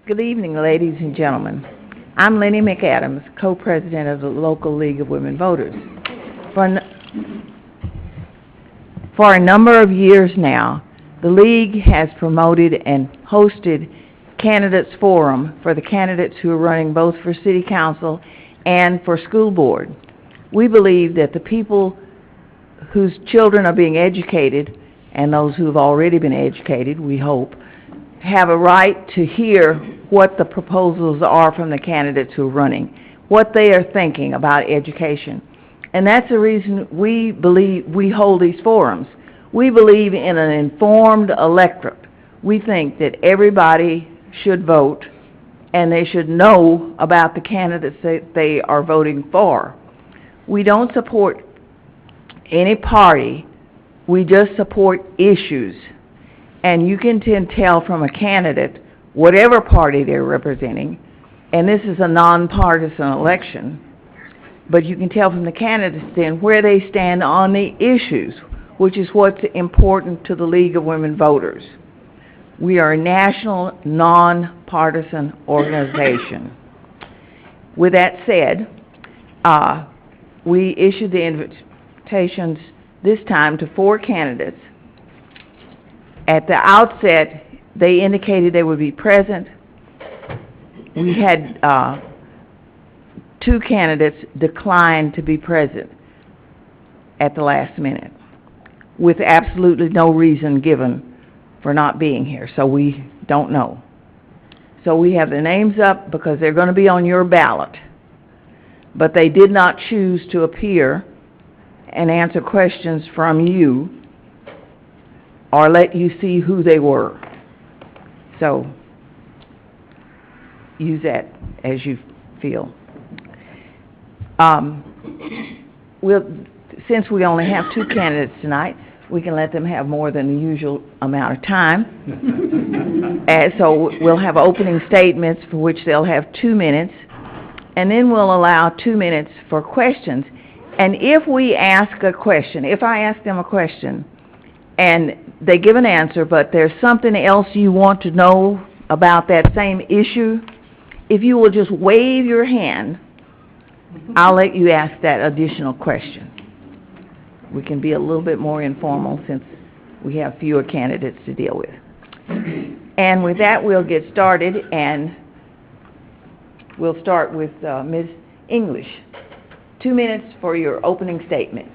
Good evening, ladies and gentlemen. I'm Lenny McAdams, co-president of the local League of Women Voters. For a number of years now, the League has promoted and hosted candidates forum for the candidates who are running both for city council and for school board. We believe that the people whose children are being educated, and those who have already been educated, we hope, have a right to hear what the proposals are from the candidates who are running, what they are thinking about education. And that's the reason we believe we hold these forums. We believe in an informed electorate. We think that everybody should vote and they should know about the candidates that they are voting for. We don't support any party, we just support issues. And you can tell from a candidate, whatever party they're representing, and this is a nonpartisan election, but you can tell from the candidates then where they stand on the issues, which is what's important to the League of Women Voters. We are a national, nonpartisan organization. With that said, we issued the invitations this time to 4 candidates. At the outset, they indicated they would be present. We had 2 candidates decline to be present at the last minute, with absolutely no reason given for not being here, so we don't know. So we have the names up because they're going to be on your ballot, but they did not choose to appear and answer questions from you or let you see who they were. So use that as you feel. Since we only have 2 candidates tonight, we can let them have more than the usual amount of time. And so we'll have opening statements for which they'll have 2 minutes, and then we'll allow 2 minutes for questions. And if we ask a question, if I ask them a question, and they give an answer, but there's something else you want to know about that same issue, if you will just wave your hand, I'll let you ask that additional question. We can be a little bit more informal since we have fewer candidates to deal with. And with that, we'll get started, and we'll start with Ms. English. 2 minutes for your opening statement.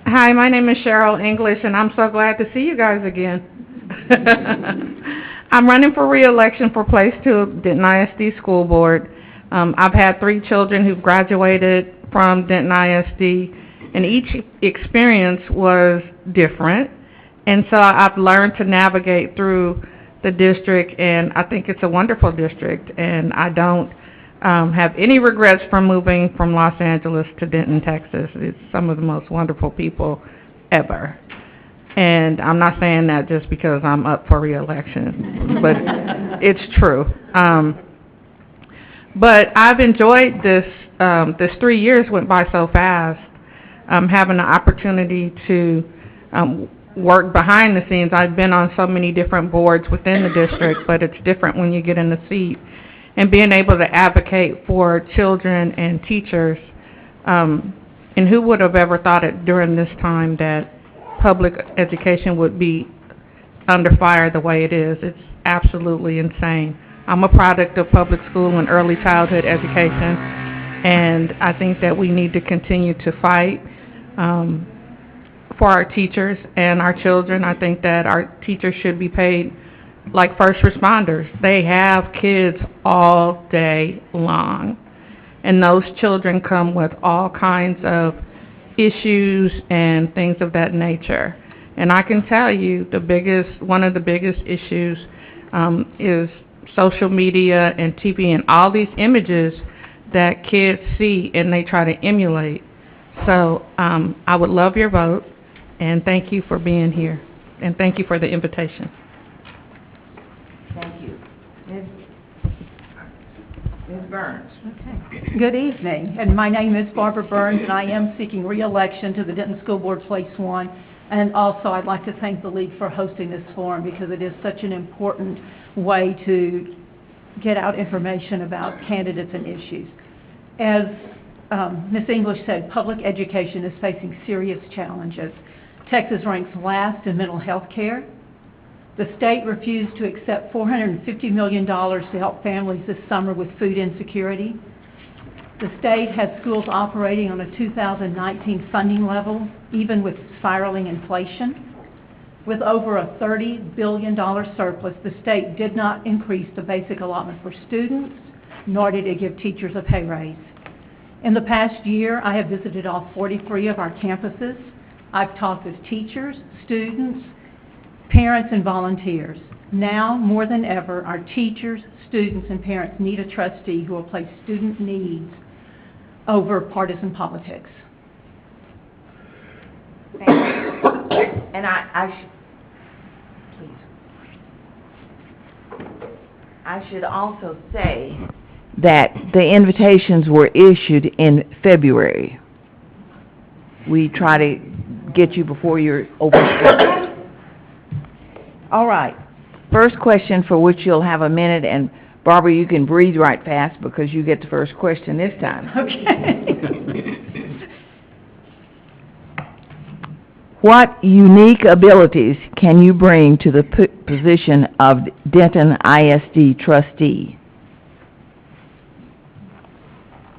Hi, my name is Sheryl English, and I'm so glad to see you guys again. I'm running for re-election for Place 2 of Denton ISD School Board. I've had 3 children who've graduated from Denton ISD, and each experience was different. And so I've learned to navigate through the district, and I think it's a wonderful district, and I don't have any regrets from moving from Los Angeles to Denton, Texas. It's some of the most wonderful people ever. And I'm not saying that just because I'm up for re-election, but it's true. But I've enjoyed this. This 3 years went by so fast. Having the opportunity to work behind the scenes. I've been on so many different boards within the district, but it's different when you get in the seat. And being able to advocate for children and teachers, and who would have ever thought it during this time that public education would be under fire the way it is. It's absolutely insane. I'm a product of public school and early childhood education, and I think that we need to continue to fight for our teachers and our children. I think that our teachers should be paid like first responders. They have kids all day long, and those children come with all kinds of issues and things of that nature. And I can tell you one of the biggest issues is social media and TV and all these images that kids see and they try to emulate. So I would love your vote, and thank you for being here, and thank you for the invitation. Thank you. Ms. Burns. Okay. Good evening, and my name is Barbara Burns, and I am seeking re-election to the Denton School Board Place 1. And also, I'd like to thank the League for hosting this forum because it is such an important way to get out information about candidates and issues. As Ms. English said, public education is facing serious challenges. Texas ranks last in mental health care. The state refused to accept $450 million to help families this summer with food insecurity. The state has schools operating on a 2019 funding level, even with spiraling inflation. With over a $30 billion surplus, the state did not increase the basic allotment for students, nor did it give teachers a pay raise. In the past year, I have visited all 43 of our campuses. I've talked with teachers, students, parents, and volunteers. Now, more than ever, our teachers, students, and parents need a trustee who will place student needs over partisan politics. Thank you. And I should also say that the invitations were issued in February. We try to get you before you're overscheduled. All right. First question, for which you'll have a minute, and Barbara, you can breathe right fast because you get the first question this time. Okay. What unique abilities can you bring to the position of Denton ISD trustee?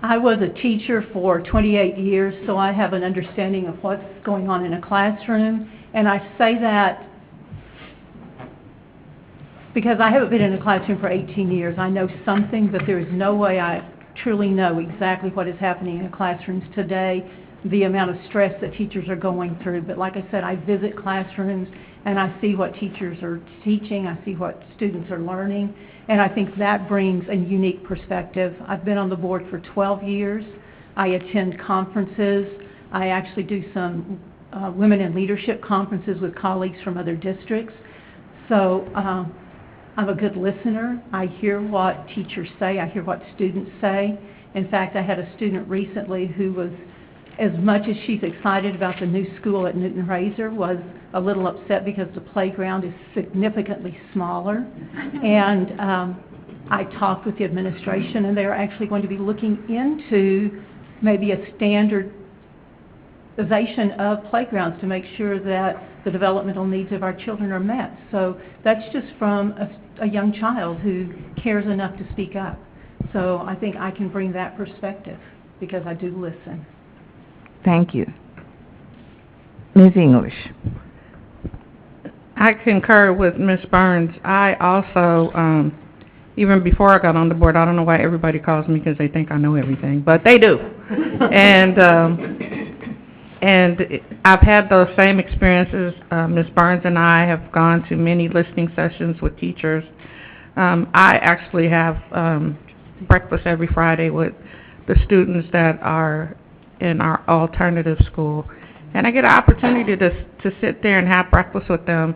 I was a teacher for 28 years, so I have an understanding of what's going on in a classroom, and I say that because I haven't been in a classroom for 18 years. I know something, but there is no way I truly know exactly what is happening in the classrooms today, the amount of stress that teachers are going through. But like I said, I visit classrooms and I see what teachers are teaching, I see what students are learning, and I think that brings a unique perspective. I've been on the board for 12 years. I attend conferences. I actually do some women in leadership conferences with colleagues from other districts. So I'm a good listener. I hear what teachers say. I hear what students say. In fact, I had a student recently who was, as much as she's excited about the new school at Newton Razor, was a little upset because the playground is significantly smaller. And I talked with the administration, and they're actually going to be looking into maybe a standardization of playgrounds to make sure that the developmental needs of our children are met. So that's just from a young child who cares enough to speak up. So I think I can bring that perspective because I do listen. Thank you. Ms. English. I concur with Ms. Burns. I also, even before I got on the board, I don't know why everybody calls me because they think I know everything, but they do. And I've had those same experiences. Ms. Burns and I have gone to many listening sessions with teachers. I actually have breakfast every Friday with the students that are in our alternative school. And I get an opportunity to sit there and have breakfast with them.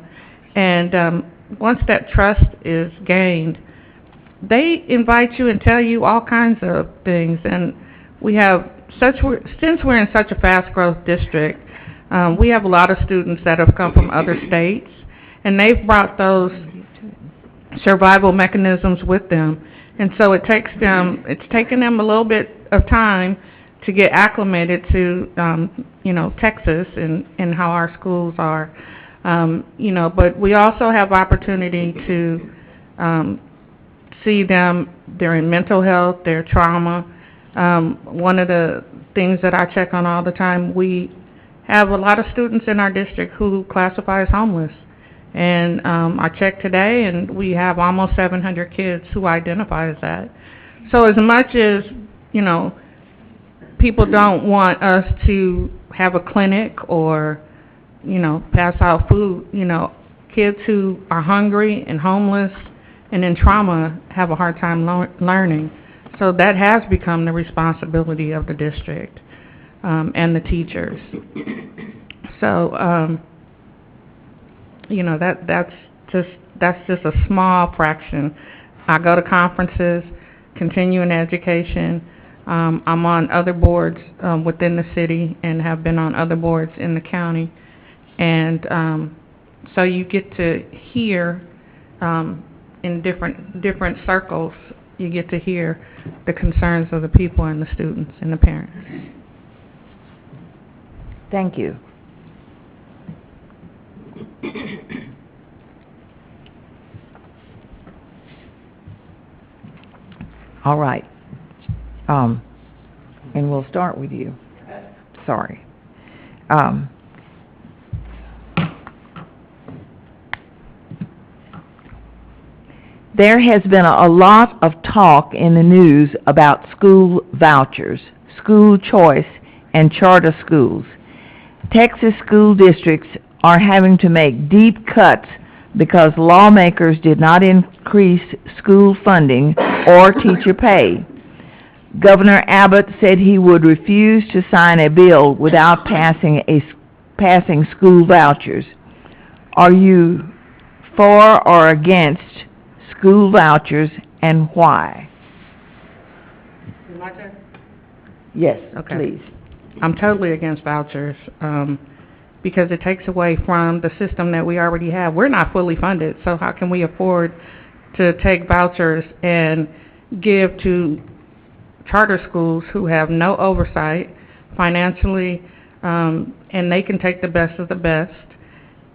And once that trust is gained, they invite you and tell you all kinds of things. And we have since we're in such a fast growth district, we have a lot of students that have come from other states, and they've brought those survival mechanisms with them. And so it's taken them a little bit of time to get acclimated to, Texas and how our schools are, but we also have opportunity to see them during mental health, their trauma. One of the things that I check on all the time, we have a lot of students in our district who classify as homeless. And I checked today, and we have almost 700 kids who identify as that. So as much as, people don't want us to have a clinic or, pass out food, kids who are hungry and homeless and in trauma have a hard time learning. So that has become the responsibility of the district and the teachers. So, that's just a small fraction. I go to conferences, continuing education. I'm on other boards within the city and have been on other boards in the county. And so you get to hear in different circles, you get to hear the concerns of the people and the students and the parents. Thank you. All right. And we'll start with you. Sorry. There has been a lot of talk in the news about school vouchers, school choice, and charter schools. Texas school districts are having to make deep cuts because lawmakers did not increase school funding or teacher pay. Governor Abbott said he would refuse to sign a bill without passing school vouchers. Are you for or against school vouchers, and why? My turn? Yes, Okay. please. I'm totally against vouchers because it takes away from the system that we already have. We're not fully funded, so how can we afford to take vouchers and give to charter schools who have no oversight financially, and they can take the best of the best,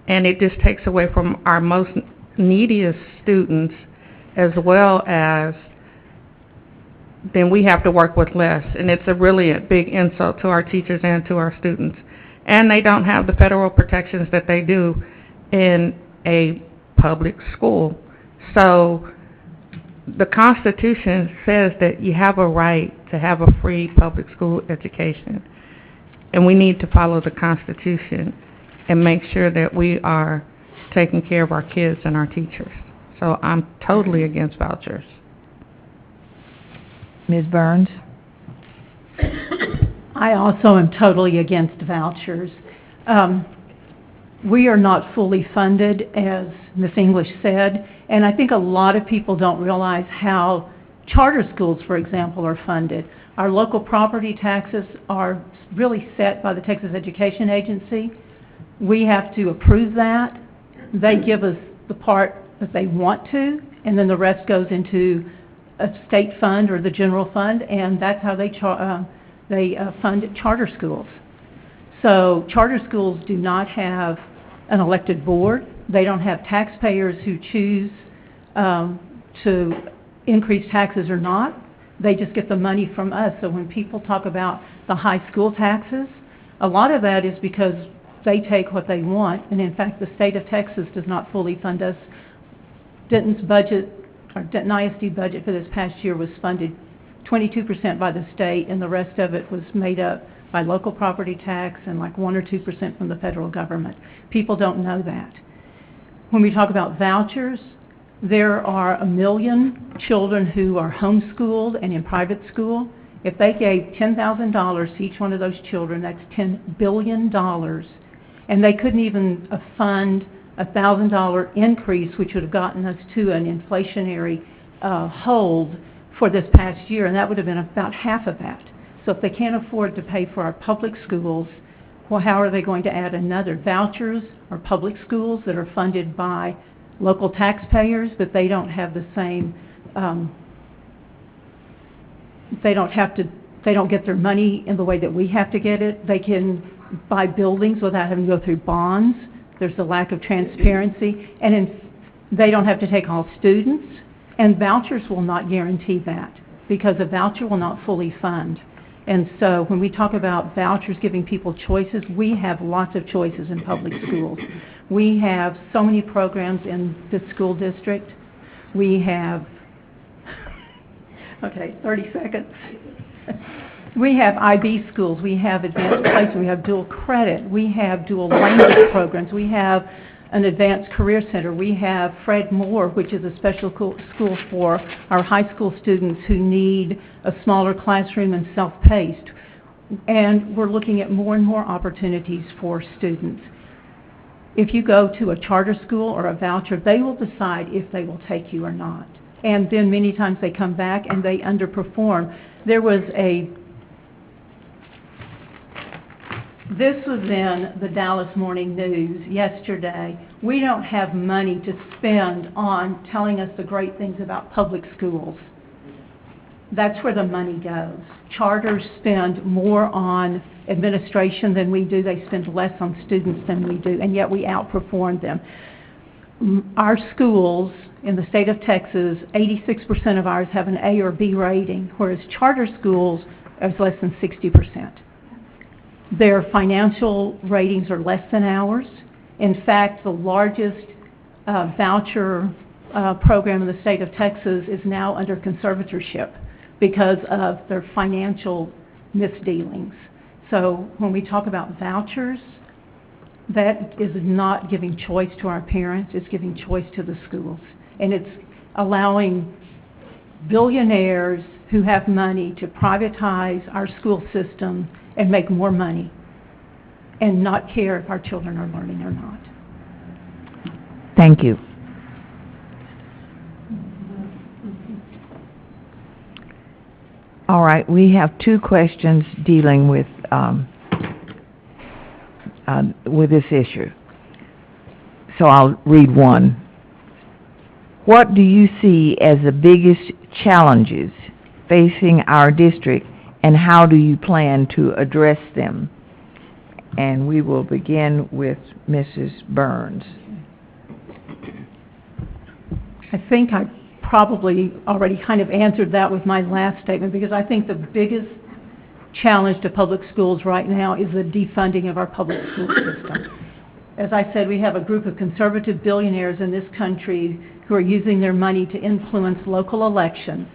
and it just takes away from our most neediest students, as well as then we have to work with less, and it's really a big insult to our teachers and to our students. And they don't have the federal protections that they do in a public school. So the Constitution says that you have a right to have a free public school education, and we need to follow the Constitution and make sure that we are taking care of our kids and our teachers. So I'm totally against vouchers. Ms. Burns? I also am totally against vouchers. We are not fully funded, as Ms. English said, and I think a lot of people don't realize how charter schools, for example, are funded. Our local property taxes are really set by the Texas Education Agency. We have to approve that. They give us the part that they want to, and then the rest goes into a state fund or the general fund, and that's how they fund charter schools. So charter schools do not have an elected board. They don't have taxpayers who choose to increase taxes or not. They just get the money from us. So when people talk about the high school taxes, a lot of that is because they take what they want, and in fact the state of Texas does not fully fund us. Denton's budget, or Denton ISD budget for this past year was funded 22% by the state, and the rest of it was made up by local property tax and like 1 or 2% from the federal government. People don't know that. When we talk about vouchers, there are 1 million children who are homeschooled and in private school. If they gave $10,000 to each one of those children, that's $10 billion, and they couldn't even fund a $1,000 increase, which would have gotten us to an inflationary hold for this past year, and that would have been about half of that. So if they can't afford to pay for our public schools, well, how are they going to add another? Vouchers or public schools that are funded by local taxpayers, but they don't have the same, they don't get their money in the way that we have to get it. They can buy buildings without having to go through bonds. There's a lack of transparency, and they don't have to take all students, and vouchers will not guarantee that, because a voucher will not fully fund. And so when we talk about vouchers giving people choices, we have lots of choices in public schools. We have so many programs in this school district. We have, okay, 30 seconds. We have IB schools, we have advanced placement, we have dual credit, we have dual language programs, we have an advanced career center, we have Fred Moore, which is a special school for our high school students who need a smaller classroom and self-paced. And we're looking at more and more opportunities for students. If you go to a charter school or a voucher, they will decide if they will take you or not. And then many times they come back and they underperform. There was This was in the Dallas Morning News yesterday. We don't have money to spend on telling us the great things about public schools. That's where the money goes. Charters spend more on administration than we do. They spend less on students than we do, and yet we outperform them. Our schools in the state of Texas, 86% of ours have an A or B rating, whereas charter schools is less than 60%. Their financial ratings are less than ours. In fact, the largest voucher program in the state of Texas is now under conservatorship because of their financial misdealings. So when we talk about vouchers, that is not giving choice to our parents, it's giving choice to the schools. And it's allowing billionaires who have money to privatize our school system and make more money and not care if our children are learning or not. Thank you. All right, we have two questions dealing with this issue. So I'll read one. What do you see as the biggest challenges facing our district, and how do you plan to address them? And we will begin with Mrs. Burns. I think I probably already kind of answered that with my last statement, because I think the biggest challenge to public schools right now is the defunding of our public school system. As I said, we have a group of conservative billionaires in this country who are using their money to influence local elections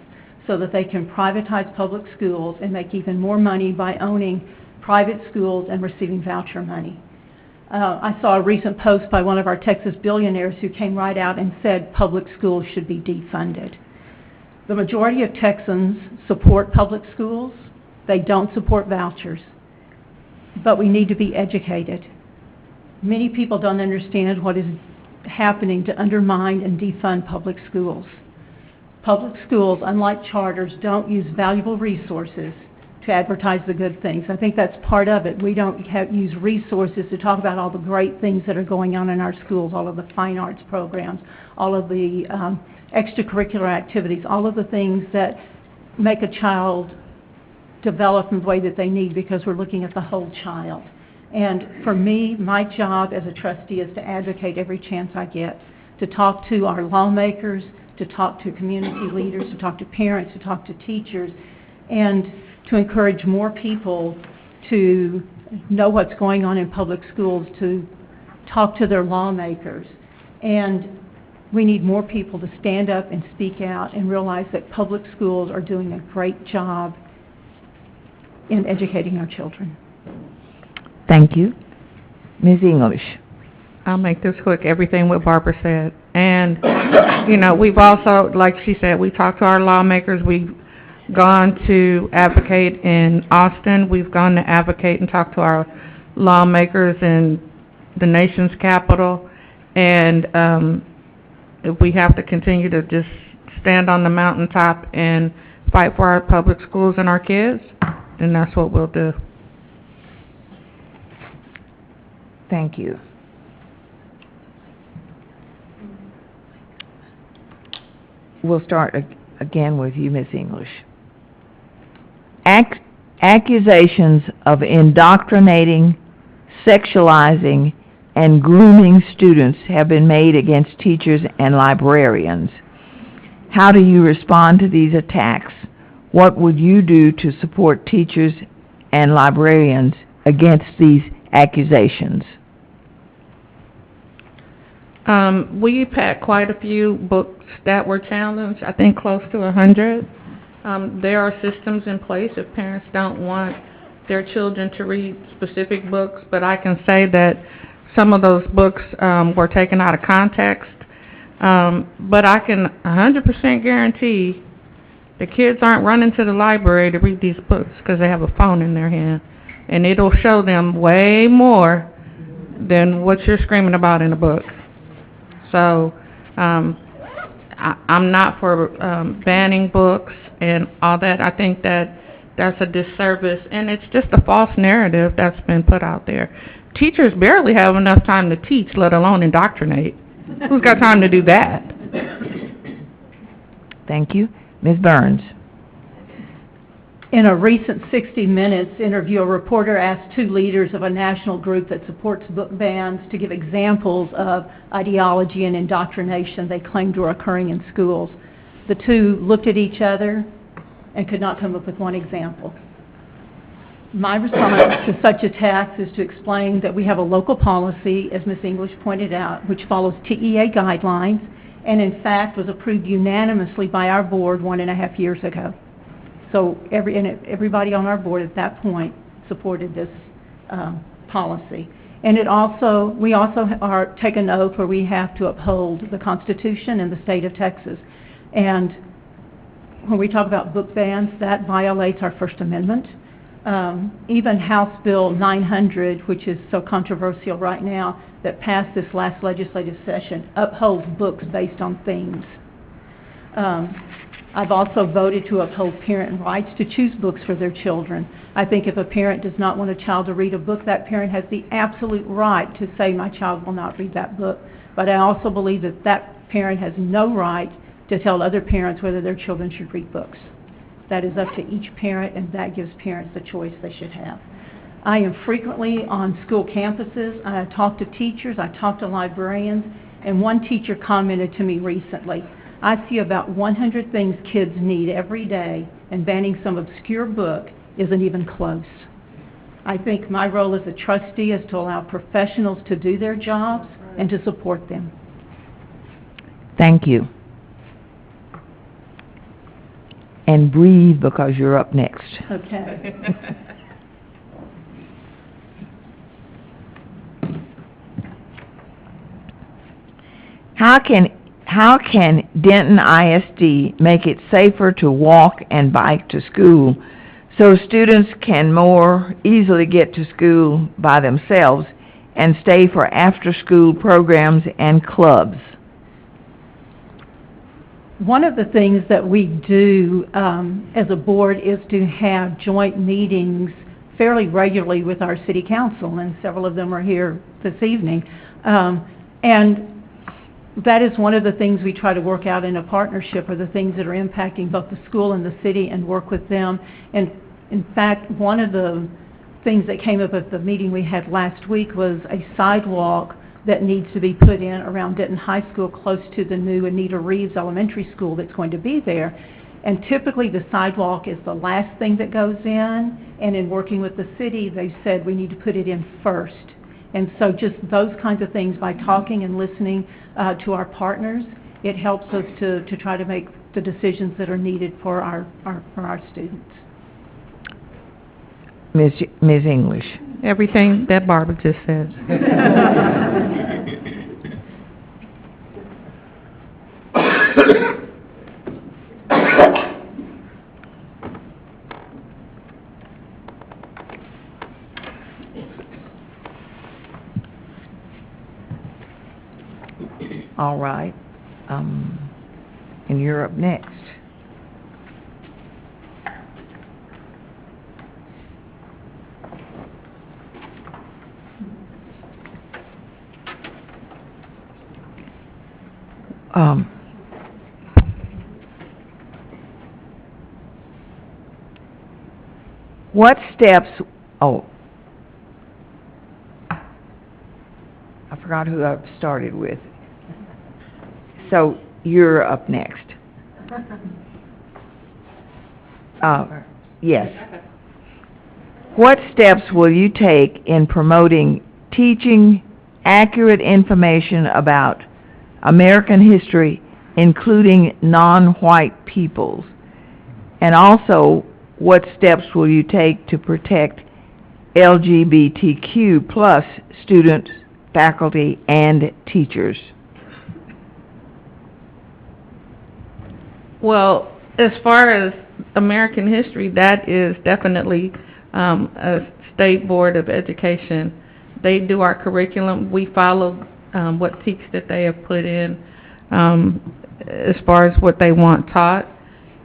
so that they can privatize public schools and make even more money by owning private schools and receiving voucher money. I saw a recent post by one of our Texas billionaires who came right out and said public schools should be defunded. The majority of Texans support public schools. They don't support vouchers. But we need to be educated. Many people don't understand what is happening to undermine and defund public schools. Public schools, unlike charters, don't use valuable resources to advertise the good things. I think that's part of it. We don't use resources to talk about all the great things that are going on in our schools, all of the fine arts programs, all of the extracurricular activities, all of the things that make a child develop in the way that they need, because we're looking at the whole child. And for me, my job as a trustee is to advocate every chance I get, to talk to our lawmakers, to talk to community leaders, to talk to parents, to talk to teachers, and to encourage more people to know what's going on in public schools, to talk to their lawmakers. And we need more people to stand up and speak out and realize that public schools are doing a great job in educating our children. Thank you. Ms. English. I'll make this quick, everything what Barbara said. And, you know, we've also, like she said, we talked to our lawmakers. We've gone to advocate in Austin. We've gone to advocate and talk to our lawmakers in the nation's capital. And if we have to continue to just stand on the mountaintop and fight for our public schools and our kids, then that's what we'll do. Thank you. We'll start again with you, Ms. English. Accusations of indoctrinating, sexualizing, and grooming students have been made against teachers and librarians. How do you respond to these attacks? What would you do to support teachers and librarians against these accusations? We've had quite a few books that were challenged, I think close to 100. There are systems in place if parents don't want their children to read specific books, but I can say that some of those books were taken out of context. But I can 100% guarantee the kids aren't running to the library to read these books because they have a phone in their hand, and it'll show them way more than what you're screaming about in a book. So I'm not for banning books and all that. I think that that's a disservice, and it's just a false narrative that's been put out there. Teachers barely have enough time to teach, let alone indoctrinate. Who's got time to do that? Thank you. Ms. Burns? In a recent 60 Minutes interview, a reporter asked two leaders of a national group that supports book bans to give examples of ideology and indoctrination they claimed were occurring in schools. The two looked at each other and could not come up with one example. My response to such attacks is to explain that we have a local policy, as Ms. English pointed out, which follows TEA guidelines and in fact was approved unanimously by our board 1.5 years ago. So everybody on our board at that point supported this policy. And we also take an oath where we have to uphold the Constitution and the state of Texas. And when we talk about book bans, that violates our First Amendment. Even House Bill 900, which is so controversial right now, that passed this last legislative session, upholds books based on themes. I've also voted to uphold parent rights to choose books for their children. I think if a parent does not want a child to read a book, that parent has the absolute right to say, my child will not read that book. But I also believe that that parent has no right to tell other parents whether their children should read books. That is up to each parent, and that gives parents the choice they should have. I am frequently on school campuses. I talk to teachers, I talk to librarians, and one teacher commented to me recently, I see about 100 things kids need every day, and banning some obscure book isn't even close. I think my role as a trustee is to allow professionals to do their jobs and to support them. Thank you. And breathe, because you're up next. Okay. How can Denton ISD make it safer to walk and bike to school so students can more easily get to school by themselves and stay for after-school programs and clubs? One of the things that we do as a board is to have joint meetings fairly regularly with our city council, and several of them are here this evening. And that is one of the things we try to work out in a partnership, are the things that are impacting both the school and the city, and work with them. And in fact, one of the things that came up at the meeting we had last week was a sidewalk that needs to be put in around Denton High School, close to the new Anita Reeves Elementary School that's going to be there. And typically the sidewalk is the last thing that goes in, and in working with the city, they said we need to put it in first. And so just those kinds of things, by talking and listening to our partners, it helps us to try to make the decisions that are needed for our students. Ms. English? Everything that Barbara just said. All right. And you're up next. What steps, I forgot who I started with. So you're up next. Yes. What steps will you take in promoting teaching accurate information about American history, including non-white peoples? And also, what steps will you take to protect LGBTQ plus students, faculty, and teachers? Well, as far as American history, that is definitely a State Board of Education. They do our curriculum. We follow what text that they have put in as far as what they want taught.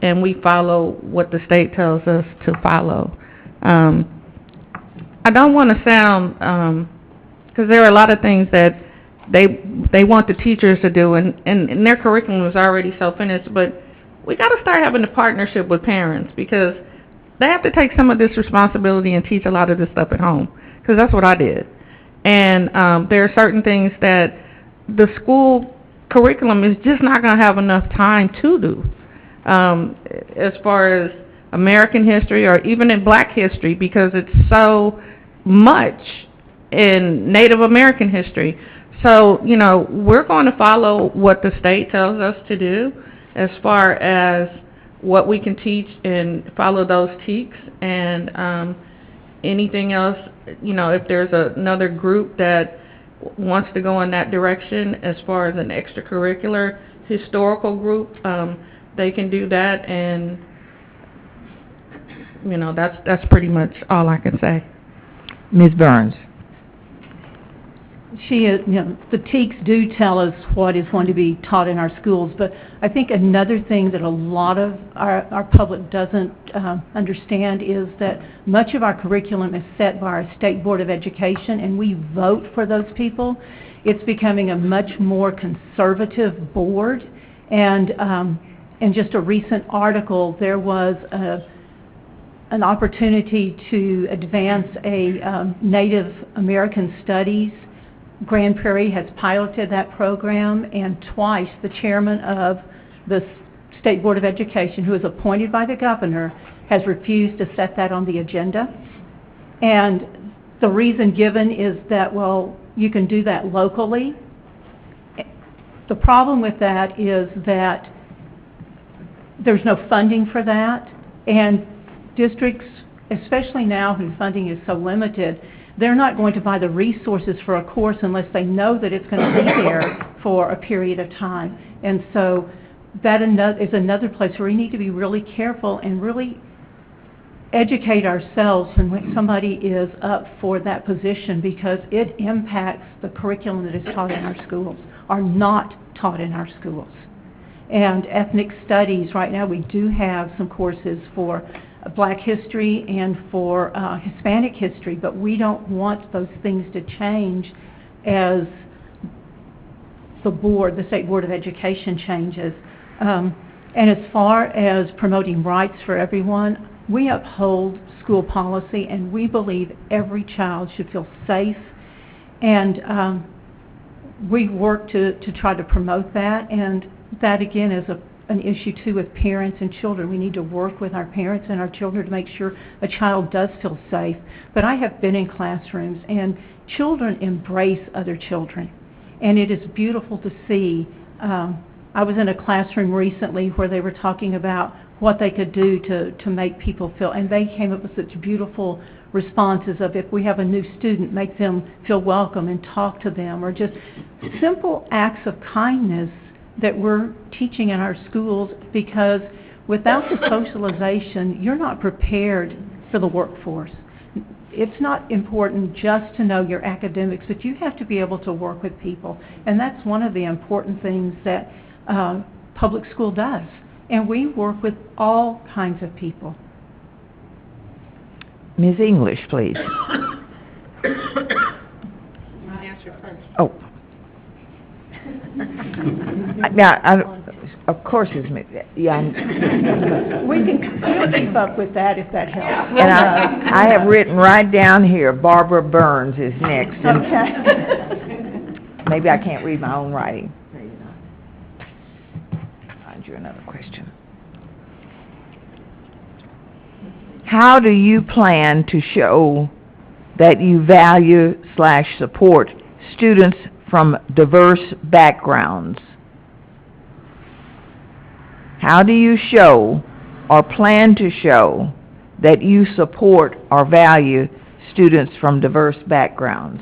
and we follow what the state tells us to follow. I don't want to sound, because there are a lot of things that they want the teachers to do, and their curriculum is already so finished, but we got to start having a partnership with parents, because they have to take some of this responsibility and teach a lot of this stuff at home, because that's what I did. And there are certain things that the school curriculum is just not going to have enough time to do, as far as American history or even in Black history, because it's so much in Native American history. So, you know, we're going to follow what the state tells us to do as far as what we can teach and follow those TEKs, and anything else, you know, if there's another group that wants to go in that direction as far as an extracurricular historical group, they can do that, and, you know, that's pretty much all I can say. Ms. Burns. The TEKs do tell us what is going to be taught in our schools, but I think another thing that a lot of our public doesn't understand is that much of our curriculum is set by our State Board of Education, and we vote for those people. It's becoming a much more conservative board, and in just a recent article, there was an opportunity to advance a Native American Studies. Grand Prairie has piloted that program, and twice the chairman of the State Board of Education, who is appointed by the governor, has refused to set that on the agenda. And the reason given is that, well, you can do that locally. The problem with that is that there's no funding for that, and districts, especially now when funding is so limited, they're not going to buy the resources for a course unless they know that it's going to be there for a period of time. And so that is another place where we need to be really careful and really educate ourselves when somebody is up for that position, because it impacts the curriculum that is taught in our schools, or not taught in our schools. And ethnic studies, right now we do have some courses for Black history and for Hispanic history, but we don't want those things to change as the State Board of Education changes. And as far as promoting rights for everyone, we uphold school policy, and we believe every child should feel safe, and we work to try to promote that, and that again is an issue too with parents and children. We need to work with our parents and our children to make sure a child does feel safe. But I have been in classrooms, and children embrace other children, and it is beautiful to see. I was in a classroom recently where they were talking about what they could do to make people feel, and they came up with such beautiful responses of, if we have a new student, make them feel welcome and talk to them, or just simple acts of kindness that we're teaching in our schools, because without the socialization, you're not prepared for the workforce. It's not important just to know your academics, but you have to be able to work with people, and that's one of the important things that public school does. And we work with all kinds of people. Ms. English, please. Oh. Now, of course, it's me. Yeah. We'll keep up with that if that helps. And I have written right down here, Barbara Burns is next. Okay. Maybe I can't read my own writing. Find you another question. How do you plan to show that you value / support students from diverse backgrounds? How do you show or plan to show that you support or value students from diverse backgrounds?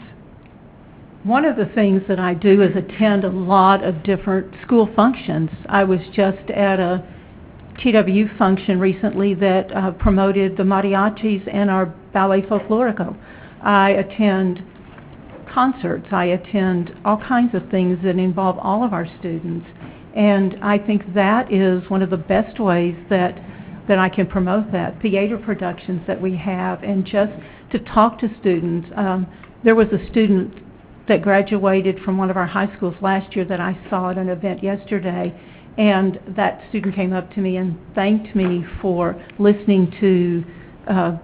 One of the things that I do is attend a lot of different school functions. I was just at a TW function recently that promoted the mariachis and our ballet folklorico. I attend concerts. I attend all kinds of things that involve all of our students. And I think that is one of the best ways that I can promote that. Theater productions that we have, and just to talk to students. There was a student that graduated from one of our high schools last year that I saw at an event yesterday, and that student came up to me and thanked me for listening to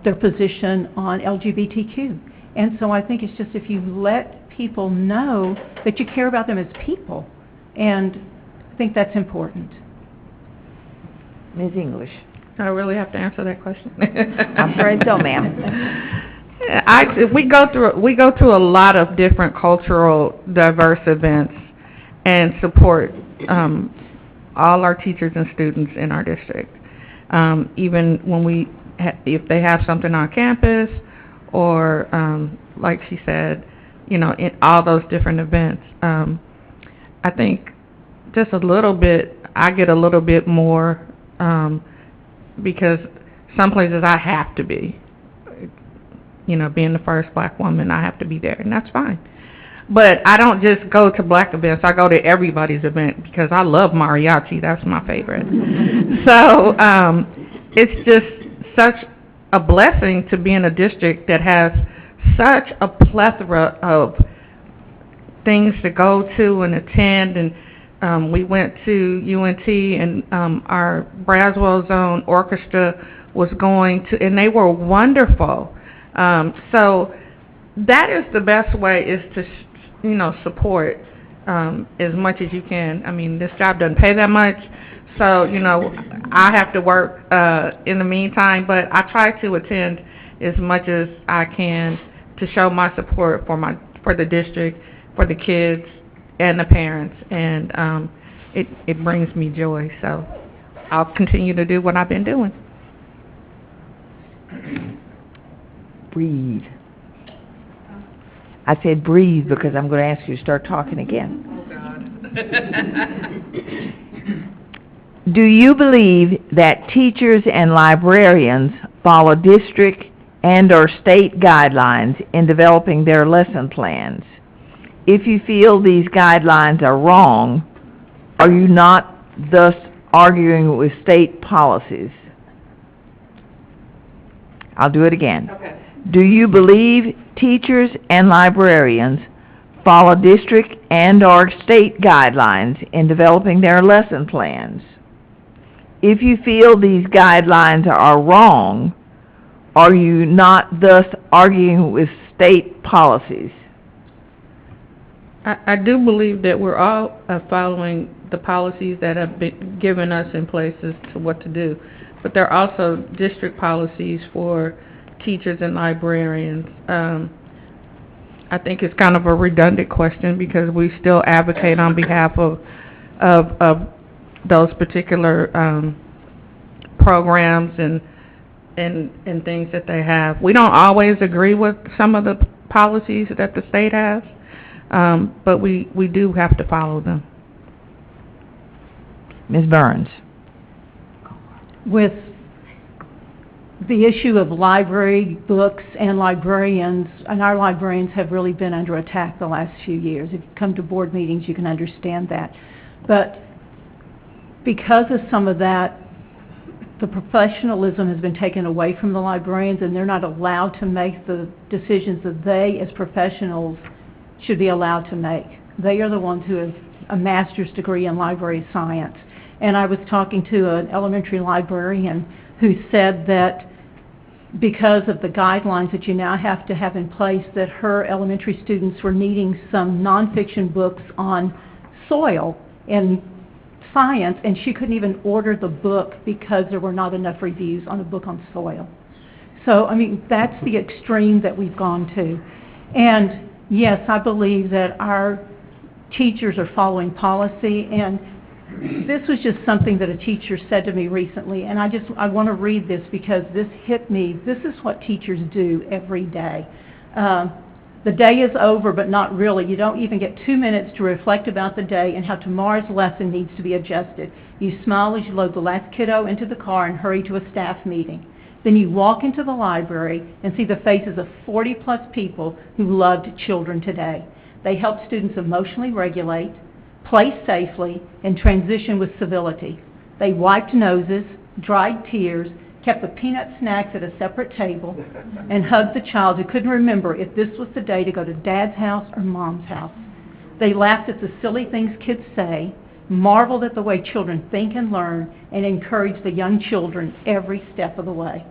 their position on LGBTQ. And so I think it's just if you let people know that you care about them as people, and I think that's important. Ms. English. I really have to answer that question? I'm afraid so, ma'am. We go through a lot of different cultural diverse events and support all our teachers and students in our district. Even when if they have something on campus, or like she said, in all those different events. I think just a little bit, I get a little bit more because some places I have to be. Being the first black woman, I have to be there, and that's fine. But I don't just go to black events. I go to everybody's event because I love mariachi. That's my favorite. So it's just such a blessing to be in a district that has such a plethora of things to go to and attend. And we went to UNT, and our Braswell Zone Orchestra was going to, and they were wonderful. So that is the best way, is to support as much as you can. I mean, this job doesn't pay that much, so I have to work in the meantime, but I try to attend as much as I can to show my support for the district, for the kids and the parents, and it brings me joy. So I'll continue to do what I've been doing. Breathe. I said breathe because I'm going to ask you to start talking again. Oh, God. Do you believe that teachers and librarians follow district and/or state guidelines in developing their lesson plans? If you feel these guidelines are wrong, are you not thus arguing with state policies? I'll do it again. Okay. Do you believe teachers and librarians follow district and/or state guidelines in developing their lesson plans? If you feel these guidelines are wrong, are you not thus arguing with state policies? I do believe that we're all following the policies that have been given us in places to what to do. But there are also district policies for teachers and librarians. I think it's kind of a redundant question because we still advocate on behalf of those particular programs and things that they have. We don't always agree with some of the policies that the state has, but we do have to follow them. Ms. Burns. With the issue of library books and librarians, and our librarians have really been under attack the last few years. If you come to board meetings, you can understand that. But because of some of that, the professionalism has been taken away from the librarians, and they're not allowed to make the decisions that they, as professionals, should be allowed to make. They are the ones who have a master's degree in library science. And I was talking to an elementary librarian who said that because of the guidelines that you now have to have in place, that her elementary students were needing some nonfiction books on soil and science, and she couldn't even order the book because there were not enough reviews on a book on soil. So, I mean, that's the extreme that we've gone to. And yes, I believe that our teachers are following policy, and this was just something that a teacher said to me recently, and I want to read this because this hit me. This is what teachers do every day. The day is over, but not really. You don't even get 2 minutes to reflect about the day and how tomorrow's lesson needs to be adjusted. You smile as you load the last kiddo into the car and hurry to a staff meeting. Then you walk into the library and see the faces of 40-plus people who loved children today. They help students emotionally regulate, placed safely, and transitioned with civility. They wiped noses, dried tears, kept the peanut snacks at a separate table, and hugged the child who couldn't remember if this was the day to go to Dad's house or Mom's house. They laughed at the silly things kids say, marveled at the way children think and learn, and encouraged the young children every step of the way.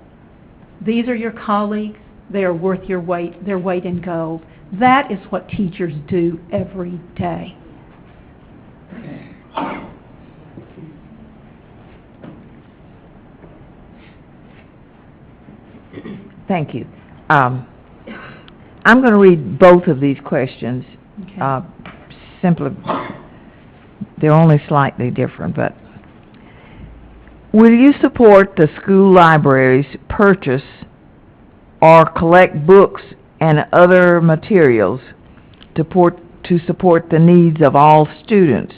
These are your colleagues. They are worth their weight in gold. That is what teachers do every day. Thank you. I'm going to read both of these questions. Okay. Simply, they're only slightly different, but will you support the school library's purchase or collect books and other materials to support the needs of all students?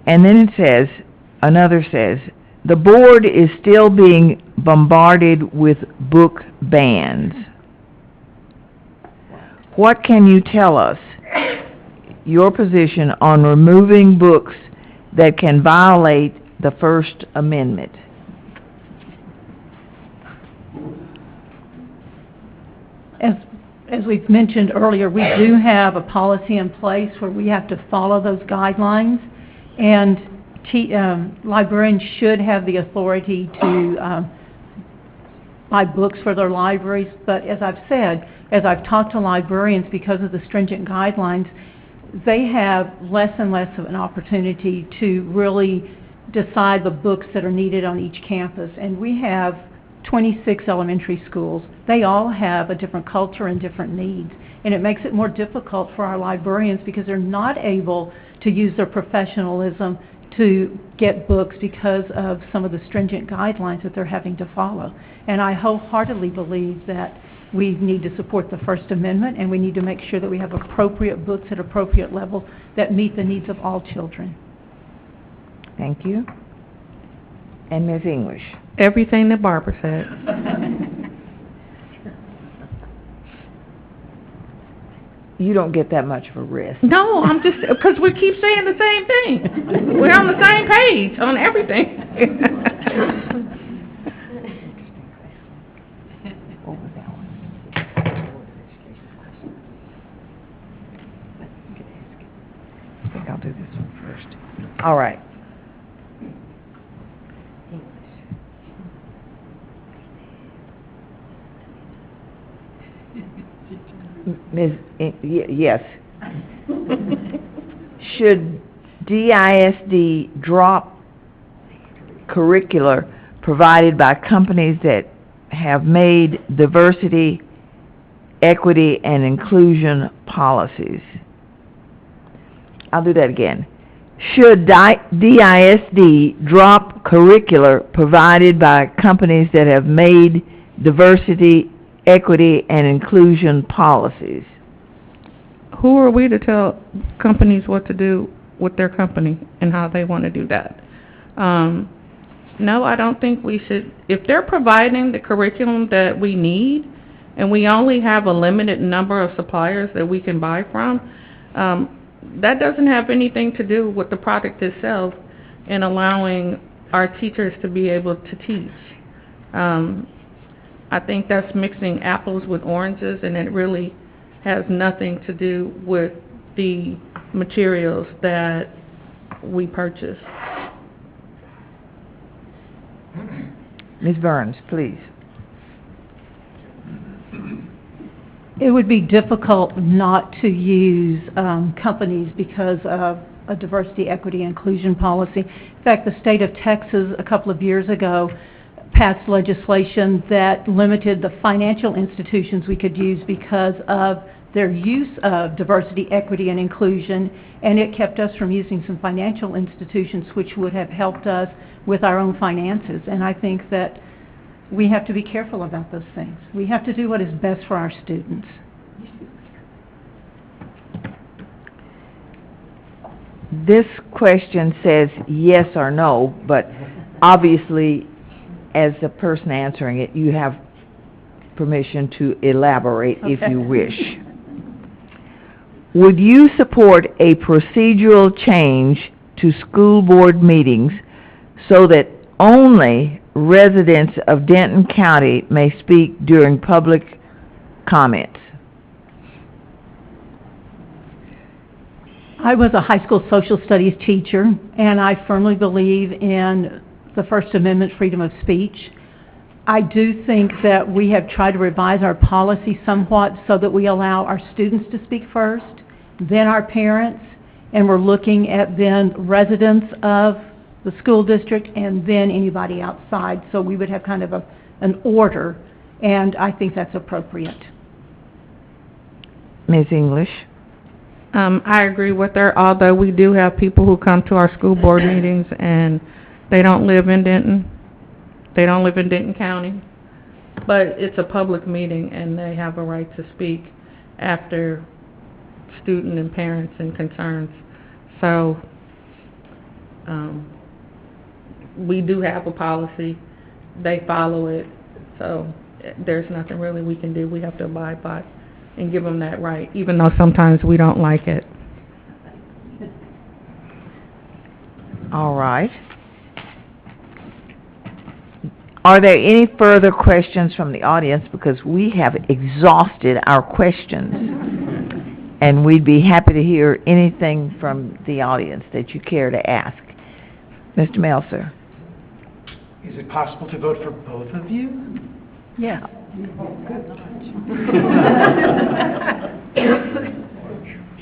And then it says, another says, the board is still being bombarded with book bans. What can you tell us your position on removing books that can violate the First Amendment? As we've mentioned earlier, we do have a policy in place where we have to follow those guidelines, and librarians should have the authority to buy books for their libraries. But as I've said, as I've talked to librarians, because of the stringent guidelines, they have less and less of an opportunity to really decide the books that are needed on each campus. And we have 26 elementary schools. They all have a different culture and different needs. And it makes it more difficult for our librarians because they're not able to use their professionalism to get books because of some of the stringent guidelines that they're having to follow. And I wholeheartedly believe that we need to support the First Amendment, and we need to make sure that we have appropriate books at appropriate levels that meet the needs of all children. Thank you. And Ms. English? Everything that Barbara said. You don't get that much of a rest. No, I'm just, because we keep saying the same thing. We're on the same page on everything. What was that one? I think I'll do this one first. All right. Ms. Yes. Should DISD drop curricular provided by companies that have made diversity, equity, and inclusion policies? I'll do that again. Should DISD drop curricular provided by companies that have made diversity, equity, and inclusion policies? Who are we to tell companies what to do with their company and how they want to do that? No, I don't think we should. If they're providing the curriculum that we need, and we only have a limited number of suppliers that we can buy from, that doesn't have anything to do with the product itself and allowing our teachers to be able to teach. I think that's mixing apples with oranges, and it really has nothing to do with the materials that we purchase. Ms. Burns, please. It would be difficult not to use companies because of a diversity, equity, inclusion policy. In fact, the state of Texas a couple of years ago passed legislation that limited the financial institutions we could use because of their use of diversity, equity, and inclusion, and it kept us from using some financial institutions which would have helped us with our own finances. And I think that we have to be careful about those things. We have to do what is best for our students. This question says yes or no, but obviously, as the person answering it, you have permission to elaborate if you wish. would you support a procedural change to school board meetings so that only residents of Denton County may speak during public comments? I was a high school social studies teacher, and I firmly believe in the First Amendment freedom of speech. I do think that we have tried to revise our policy somewhat so that we allow our students to speak first, then our parents, and we're looking at then residents of the school district and then anybody outside. So we would have kind of an order, and I think that's appropriate. Ms. English? I agree with her, although we do have people who come to our school board meetings and they don't live in Denton. They don't live in Denton County. But it's a public meeting and they have a right to speak after student and parents and concerns. So, we do have a policy. They follow it. So, there's nothing really we can do. We have to abide by and give them that right, even though sometimes we don't like it. All right. Are there any further questions from the audience? Because we have exhausted our questions, and we'd be happy to hear anything from the audience that you care to ask. Mr. Meltzer? Is it possible to vote for both of you? Yeah.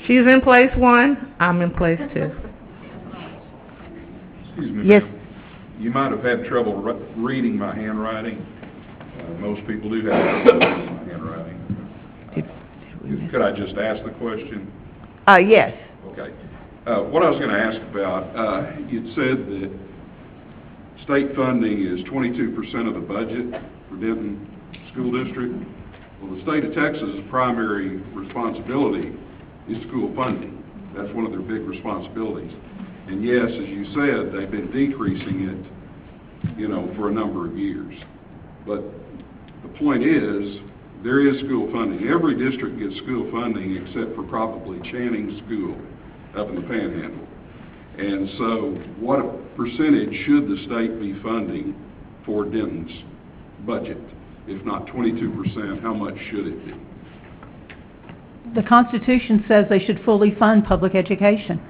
She's in place 1, I'm in place 2. Excuse me, Yes. ma'am. You might have had trouble reading my handwriting. Most people do have trouble reading my handwriting. Could I just ask the question? Yes. Okay. What I was going to ask about, you'd said that state funding is 22% of the budget for Denton School District. Well, the state of Texas' primary responsibility is school funding. That's one of their big responsibilities. And yes, as you said, they've been decreasing it, you know, for a number of years. But the point is, there is school funding. Every district gets school funding except for probably Channing School up in the Panhandle. And so what percentage should the state be funding for Denton's budget? If not 22%, how much should it be? The Constitution says they should fully fund public education.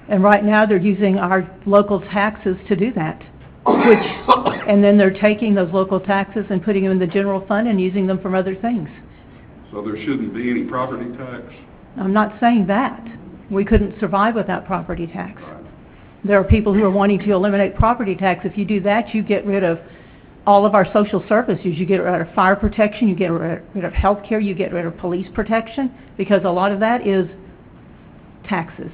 And right now, they're using our local taxes to do that, and then they're taking those local taxes and putting them in the general fund and using them for other things. So there shouldn't be any property tax? I'm not saying that. We couldn't survive without property tax. There are people who are wanting to eliminate property tax. If you do that, you get rid of all of our social services. You get rid of fire protection, you get rid of health care, you get rid of police protection, because a lot of that is taxes.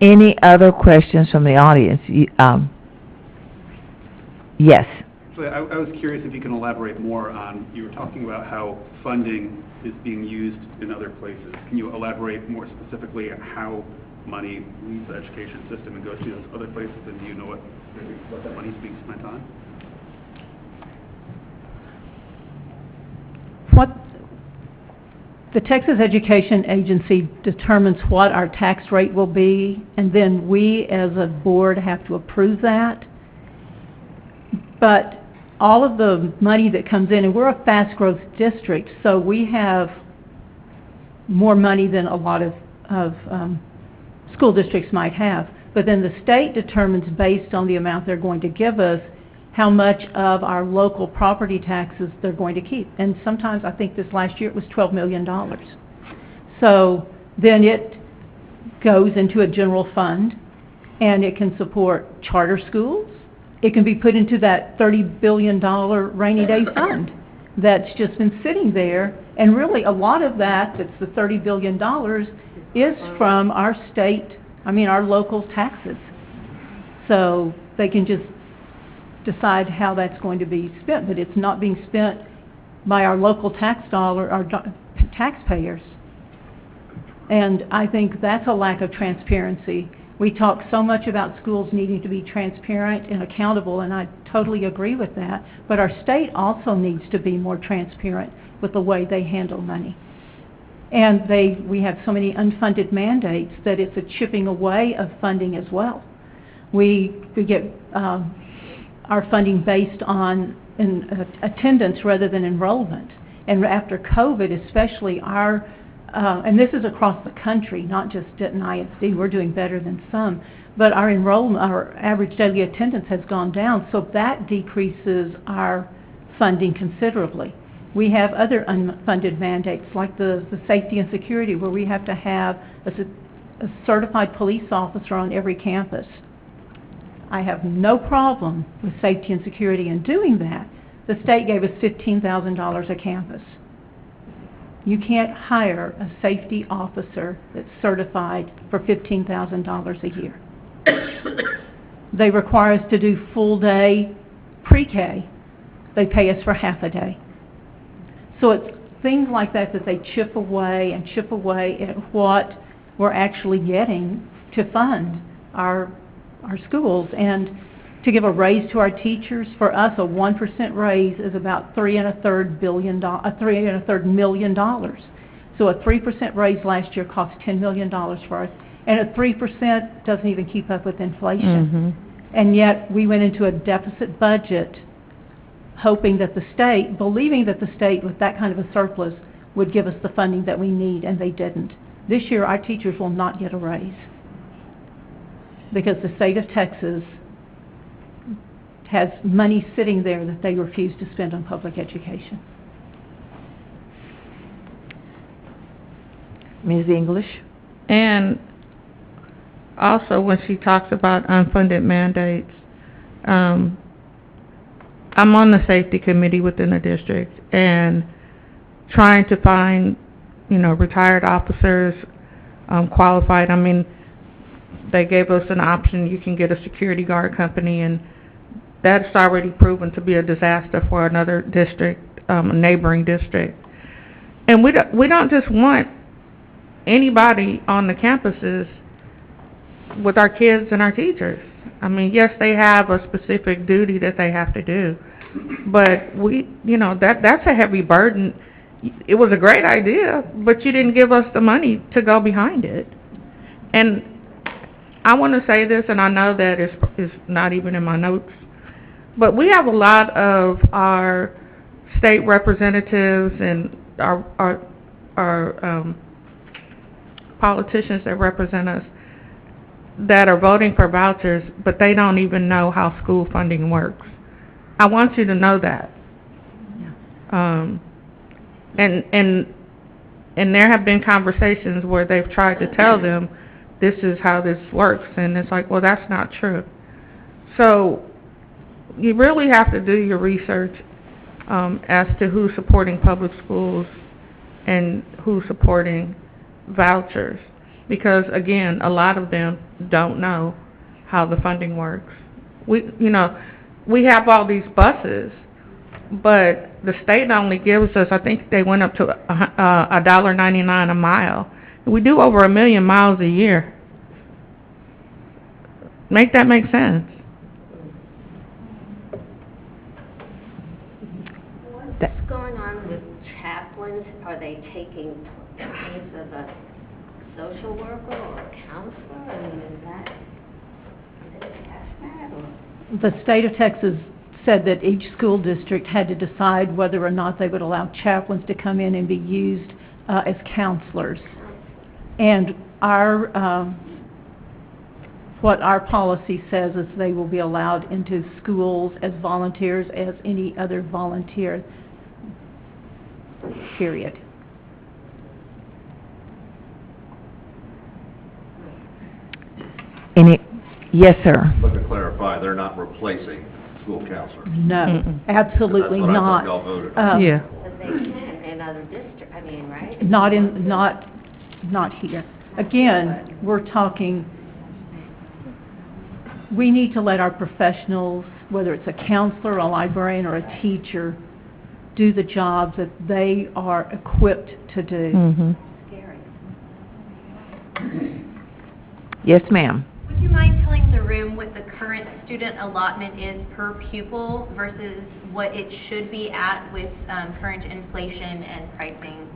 Any other questions from the audience? Yes. So I was curious if you can elaborate more on, you were talking about how funding is being used in other places. Can you elaborate more specifically on how money leaves the education system and goes to those other places, and do you know what that money is being spent on? The Texas Education Agency determines what our tax rate will be, and then we as a board have to approve that. But all of the money that comes in, and we're a fast growth district, so we have more money than a lot of school districts might have. But then the state determines, based on the amount they're going to give us, how much of our local property taxes they're going to keep. And sometimes, I think this last year, it was $12 million. So then it goes into a general fund, and it can support charter schools. It can be put into that $30 billion rainy day fund that's just been sitting there. And really, a lot of that's the $30 billion, is from our our local taxes. So they can just decide how that's going to be spent, but it's not being spent by our local taxpayers. And I think that's a lack of transparency We talk so much about schools needing to be transparent and accountable, and I totally agree with that, but our state also needs to be more transparent with the way they handle money. And we have so many unfunded mandates that it's a chipping away of funding as well. We get our funding based on attendance rather than enrollment. And after COVID, especially and this is across the country, not just Denton ISD, we're doing better than some, but our average daily attendance has gone down, so that decreases our funding considerably. We have other unfunded mandates, like the safety and security, where we have to have a certified police officer on every campus. I have no problem with safety and security in doing that. The state gave us $15,000 a campus. You can't hire a safety officer that's certified for $15,000 a year. They require us to do full day pre-K. They pay us for half a day. So it's things like that that they chip away at what we're actually getting to fund our schools. And to give a raise to our teachers, for us, a 1% raise is about $3.33 million. So a 3% raise last year cost $10 million for us, and a 3% doesn't even keep up with inflation. And yet we went into a deficit budget believing that the state with that kind of a surplus would give us the funding that we need, and they didn't. This year our teachers will not get a raise because the state of Texas has money sitting there that they refuse to spend on public education. Ms. English? And also, when she talks about unfunded mandates, I'm on the safety committee within the district, and trying to find, retired officers, qualified. I mean, they gave us an option. You can get a security guard company, and that's already proven to be a disaster for another district, a neighboring district. And we don't just want anybody on the campuses with our kids and our teachers. I mean, yes, they have a specific duty that they have to do, but that's a heavy burden. It was a great idea, but you didn't give us the money to go behind it. And I want to say this, and I know that it's not even in my notes, but we have a lot of our state representatives and our politicians that represent us that are voting for vouchers, but they don't even know how school funding works. I want you to know that. Yeah. And there have been conversations where they've tried to tell them this is how this works, and it's like, well, that's not true. So you really have to do your research as to who's supporting public schools and who's supporting vouchers, because again, a lot of them don't know how the funding works. We have all these buses, but the state only gives us, I think they went up to $1.99 a mile. We do over 1 million miles a year. Make that make sense. What's going on with chaplains? Are they taking place of a social worker or a counselor? I mean, is it past that, or? The state of Texas said that each school district had to decide whether or not they would allow chaplains to come in and be used as counselors. And what our policy says is they will be allowed into schools as volunteers as any other volunteer, period. Yes, sir. But to clarify, they're not replacing school counselors. No, absolutely That's what I not. thought y'all voted on. Yeah. But they can in other districts, I mean, right? Not here. Again, we're talking, we need to let our professionals, whether it's a counselor, a librarian, or a teacher, do the jobs that they are equipped to do. Mm-hmm. Scary. Yes, ma'am. you mind telling the room what the current student allotment is per pupil versus what it should be at with current inflation and pricing?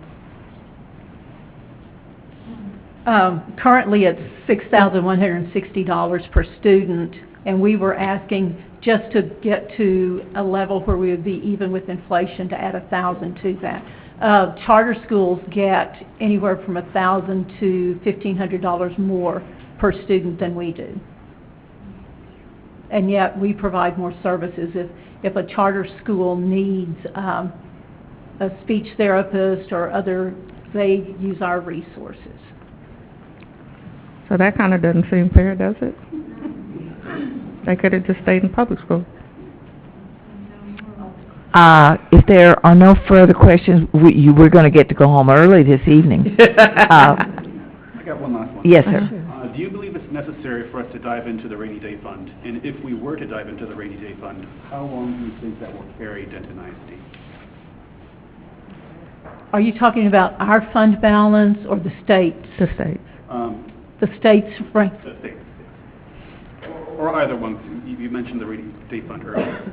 Currently, it's $6,160 per student, and we were asking just to get to a level where we would be even with inflation to add $1,000 to that. Charter schools get anywhere from $1,000 to $1,500 more per student than we do. And yet, we provide more services. If a charter school needs a speech therapist or other, they use our resources. So that kind of doesn't seem fair, does it? They could have just stayed in public school. If there are no further questions, we're going to get to go home early this evening. I got one last one. Yes, sir. Do you believe it's necessary for us to dive into the rainy day fund? And if we were to dive into the rainy day fund, how long do you think that will carry Denton ISD? Are you talking about our fund balance or the state's? The states. The state's, right? The state. Or either one. You mentioned the rainy day fund earlier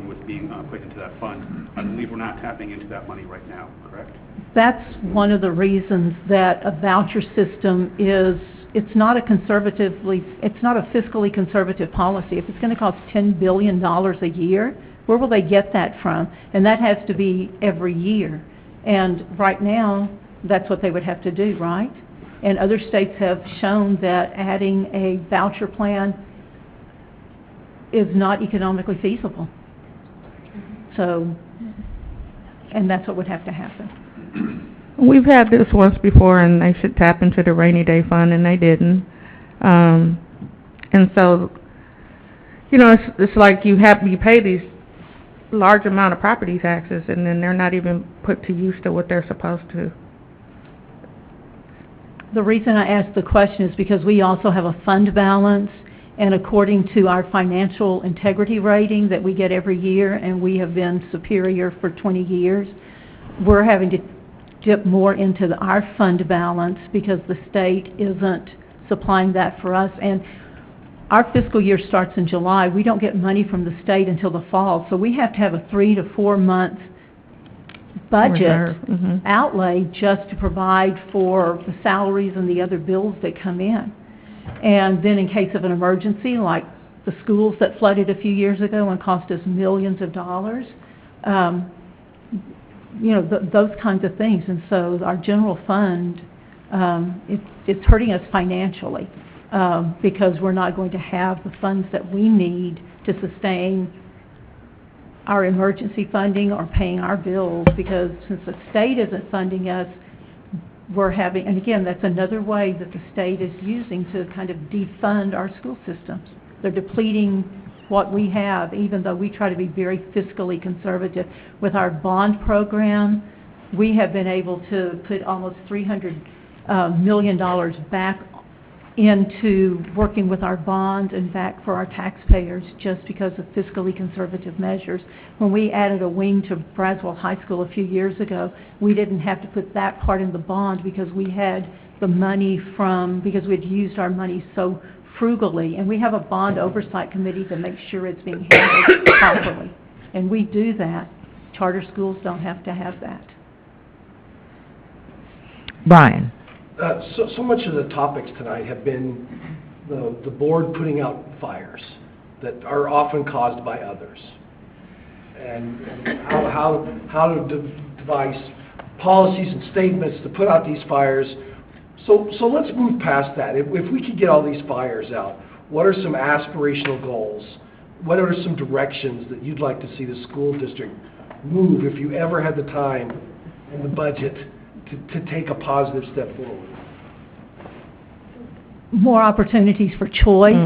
was being put into that fund. I believe we're not tapping into that money right now, correct? That's one of the reasons that a voucher system it's not a fiscally conservative policy. If it's going to cost $10 billion a year, where will they get that from? And that has to be every year. And right now, that's what they would have to do, right? And other states have shown that adding a voucher plan is not economically feasible. So, and that's what would have to happen. We've had this once before, and they should tap into the rainy day fund, and they didn't. And so, you know, it's like you pay these large amount of property taxes, and then they're not even put to use to what they're supposed to. The reason I asked the question is because we also have a fund balance, and according to our financial integrity rating that we get every year, and we have been superior for 20 years, we're having to dip more into our fund balance because the state isn't supplying that for us. And our fiscal year starts in July. We don't get money from the state until the fall, so we have to have a 3 to 4 month budget outlay just to provide for the salaries and the other bills that come in. And then in case of an emergency, like the schools that flooded a few years ago and cost us millions of dollars, you know, those kinds of things. And so our general fund, it's hurting us financially because we're not going to have the funds that we need to sustain our emergency funding or paying our bills, because since the state isn't funding us, we're having, and again, that's another way that the state is using to kind of defund our school systems. They're depleting what we have, even though we try to be very fiscally conservative. With our bond program, we have been able to put almost $300 million back into working with our bonds and back for our taxpayers just because of fiscally conservative measures. When we added a wing to Braswell High School a few years ago, we didn't have to put that part in the bond because we had the money because we'd used our money so frugally. And we have a bond oversight committee to make sure it's being handled properly. And we do that. Charter schools don't have to have that. Brian. So much of the topics tonight have been the board putting out fires that are often caused by others, and how to devise policies and statements to put out these fires. So let's move past that. If we could get all these fires out, what are some aspirational goals? What are some directions that you'd like to see the school district move if you ever had the time and the budget to take a positive step forward? More opportunities for choice,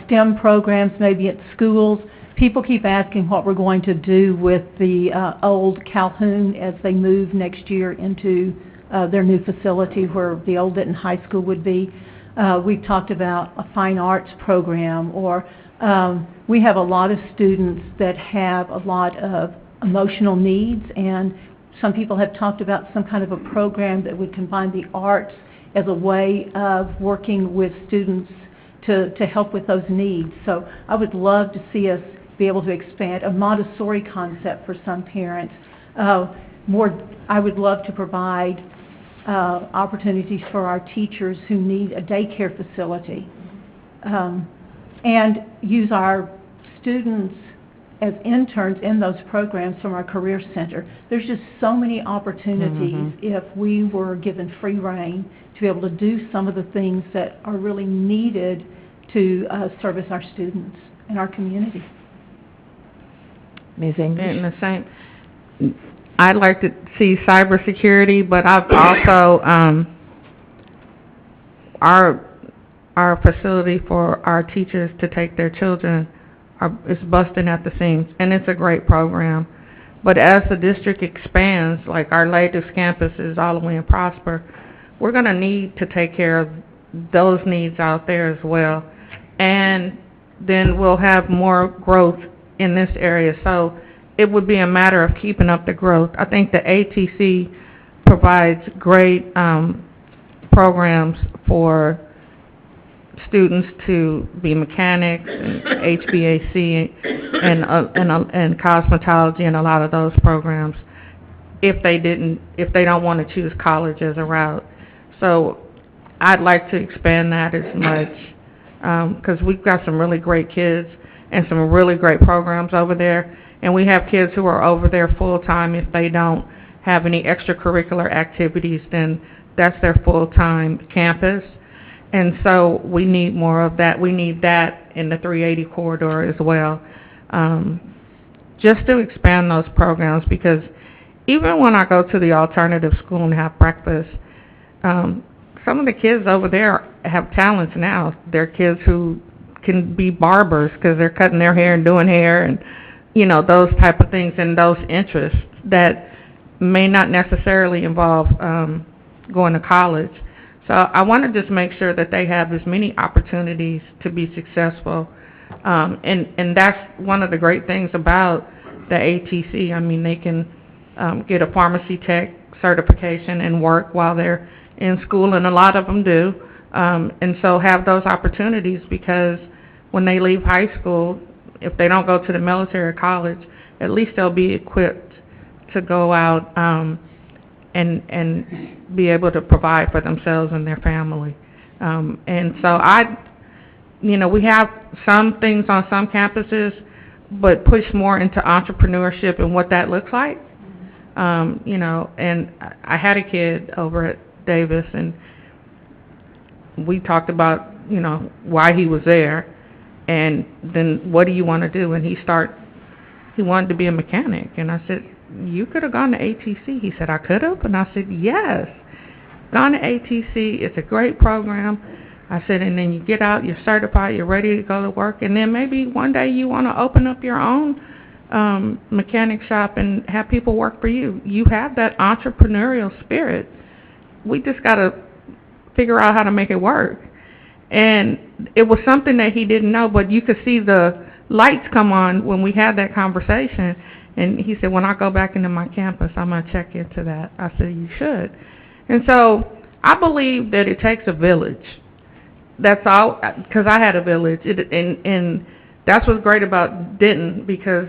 STEM programs maybe at schools. People keep asking what we're going to do with the old Calhoun as they move next year into their new facility where the old Denton High School would be. We've talked about a fine arts program, or we have a lot of students that have a lot of emotional needs, and some people have talked about some kind of a program that would combine the arts as a way of working with students to help with those needs. So I would love to see us be able to expand a Montessori concept for some parents. I would love to provide opportunities for our teachers who need a daycare facility, and use our students as interns in those programs from our Career Center. There's just so many opportunities if we were given free rein to be able to do some of the things that are really needed to service our students and our community. Ms. English? And the same, I'd like to see cybersecurity, but I've also, our facility for our teachers to take their children is busting at the seams, and it's a great program. But as the district expands, like our latest campus is all the way in Prosper, we're gonna need to take care of those needs out there as well. And then we'll have more growth in this area. So it would be a matter of keeping up the growth. I think the ATC provides great programs for students to be mechanics and HVAC and cosmetology and a lot of those programs if they don't want to choose college as a route. So I'd like to expand that as much because we've got some really great kids and some really great programs over there. And we have kids who are over there full-time. If they don't have any extracurricular activities, then that's their full-time campus. And so we need more of that. We need that in the 380 corridor as well, just to expand those programs, because even when I go to the alternative school and have breakfast, some of the kids over there have talents now. They're kids who can be barbers because they're cutting their hair and doing hair and, you know, those type of things and those interests that may not necessarily involve going to college. So I want to just make sure that they have as many opportunities to be successful. And that's one of the great things about the ATC. I mean, they can get a pharmacy tech certification and work while they're in school, and a lot of them do. And so have those opportunities, because when they leave high school, if they don't go to the military or college, at least they'll be equipped to go out and be able to provide for themselves and their family. And so we have some things on some campuses, but push more into entrepreneurship and what that looks like. And I had a kid over at Davis, and we talked about, why he was there, and then what do you want to do? And he wanted to be a mechanic, and I said, you could have gone to ATC. He said, I could have? And I said, yes, gone to ATC. It's a great program. I said, and then you get out, you're certified, you're ready to go to work, and then maybe one day you want to open up your own mechanic shop and have people work for you. You have that entrepreneurial spirit. We just got to figure out how to make it work. And it was something that he didn't know, but you could see the lights come on when we had that conversation. And he said, when I go back into my campus, I'm going to check into that. I said, you should. And so I believe that it takes a village. That's all, because I had a village. And that's what's great about Denton, because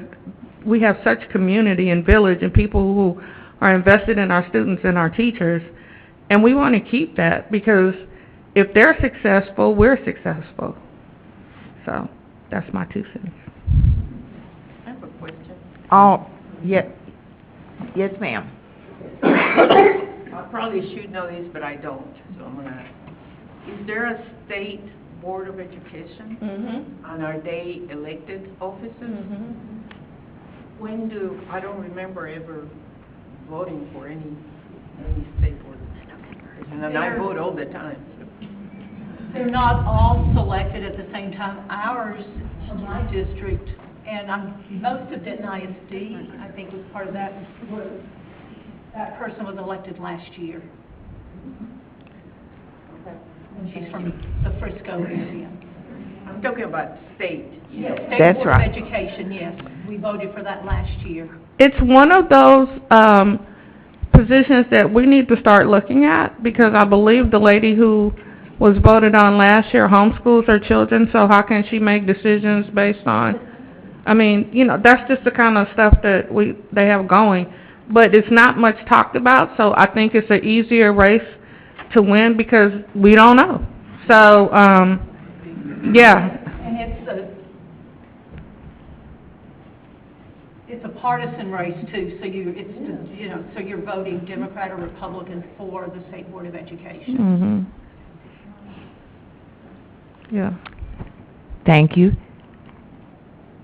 we have such community and village and people who are invested in our students and our teachers. And we want to keep that, because if they're successful, we're successful. So that's my 2 cents. I have a question. Oh, yes, ma'am. I probably should know this, but I don't, so I'm gonna. Is there a state board of education? Mm-hmm. And are they elected offices? Mm-hmm. I don't remember ever voting for any state board. And then I vote all the time. They're not all selected at the same time. Ours, my district, and most of Denton ISD, I think was part of that, that person was elected last year. And she's from the Frisco area. I'm talking about state. Yes, State That's Board right. of Education, yes. We voted for that last year. It's one of those positions that we need to start looking at, because I believe the lady who was voted on last year homeschools her children, so how can she make decisions based on, I mean, you know, that's just the kind of stuff that they have going. But it's not much talked about, so I think it's an easier race to win because we don't know. So, yeah. And it's a partisan race too, so so you're voting Democrat or Republican for the State Board of Education. Yeah. Thank you.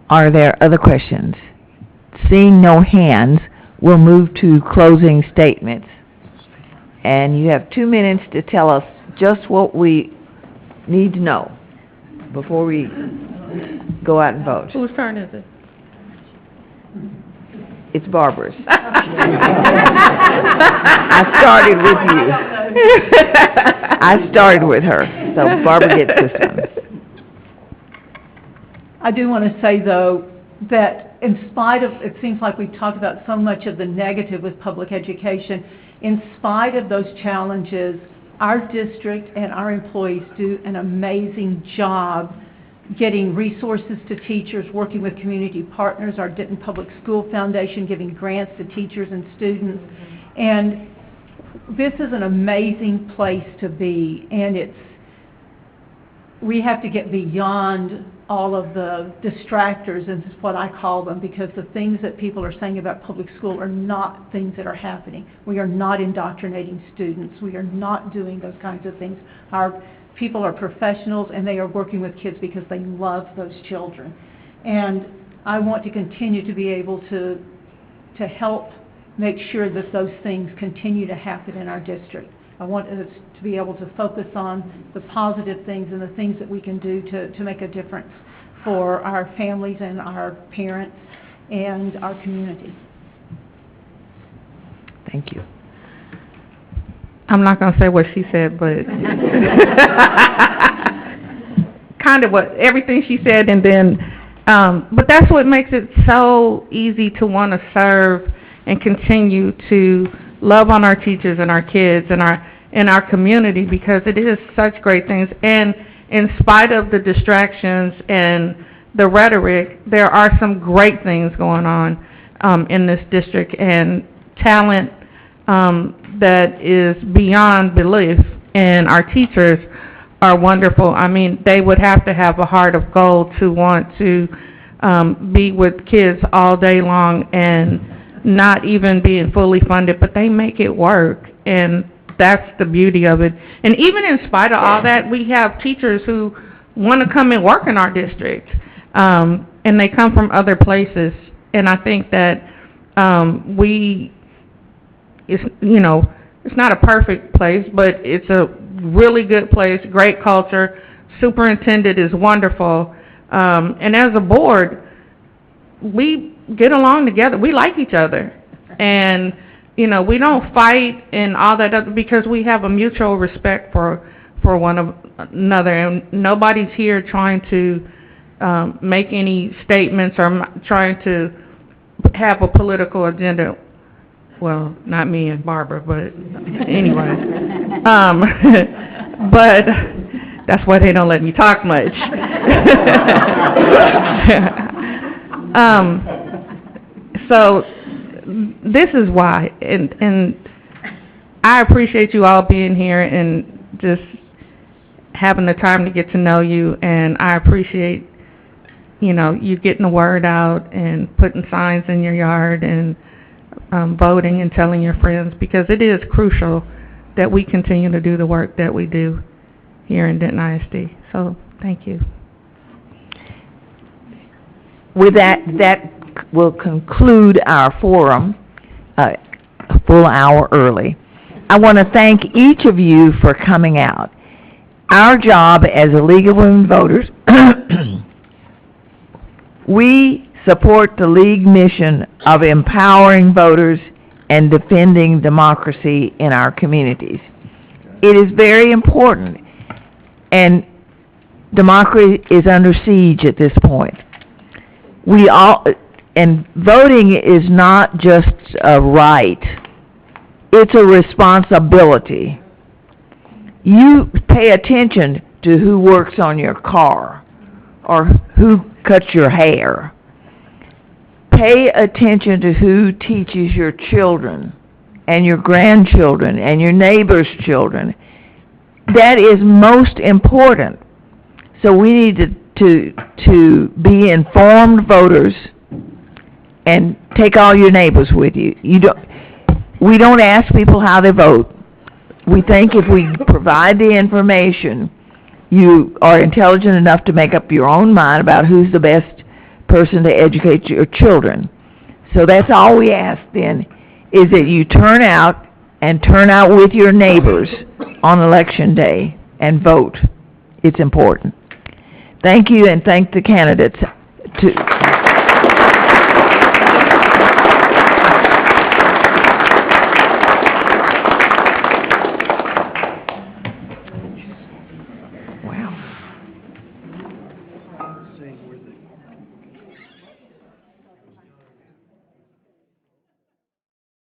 Are there other questions? Seeing no hands, we'll move to closing statements. And you have 2 minutes to tell us just what we need to know before we go out and vote. Whose turn is it? It's Barbara's. I started with you. I started with her, so Barbara gets this one. I do want to say, though, that in spite of, it seems like we've talked about so much of the negative with public education, in spite of those challenges, our district and our employees do an amazing job getting resources to teachers, working with community partners, our Denton Public School Foundation giving grants to teachers and students. And this is an amazing place to be, and we have to get beyond all of the distractors, is what I call them, because the things that people are saying about public school are not things that are happening. We are not indoctrinating students. We are not doing those kinds of things. Our people are professionals, and they are working with kids because they love those children. And I want to continue to be able to help make sure that those things continue to happen in our district. I want us to be able to focus on the positive things and the things that we can do to make a difference for our families and our parents and our community. Thank you. I'm not going to say what she said, but kind of everything she said, and then, but that's what makes it so easy to want to serve and continue to love on our teachers and our kids and our community, because it is such great things. And in spite of the distractions and the rhetoric, there are some great things going on in this district, and talent that is beyond belief, and our teachers are wonderful. I mean, they would have to have a heart of gold to want to be with kids all day long and not even being fully funded, but they make it work, and that's the beauty of it. And even in spite of all that, we have teachers who want to come and work in our district, and they come from other places, and I think that it's not a perfect place, but it's a really good place, great culture. Superintendent is wonderful. And as a board, we get along together. We like each other. And, we don't fight and all that other, because we have a mutual respect for one another. And nobody's here trying to make any statements or trying to have a political agenda. Well, not me and Barbara, but anyway. But that's why they don't let me talk much. So this is why, and I appreciate you all being here and just having the time to get to know you, and I appreciate, you getting the word out and putting signs in your yard and voting and telling your friends, because it is crucial that we continue to do the work that we do here in Denton ISD. So, thank you. With that will conclude our forum a full hour early. I want to thank each of you for coming out. Our job as a League of Women Voters, we support the League mission of empowering voters and defending democracy in our communities. It is very important, and democracy is under siege at this point. And voting is not just a right, it's a responsibility. you pay attention to who works on your car or who cuts your hair. Pay attention to who teaches your children and your grandchildren and your neighbors' children. That is most important. So we need to be informed voters and take all your neighbors with you. We don't ask people how they vote. We think if we provide the information, you are intelligent enough to make up your own mind about who's the best person to educate your children. So that's all we ask then, is that you turn out with your neighbors on election day and vote. It's important. Thank you, and thank the candidates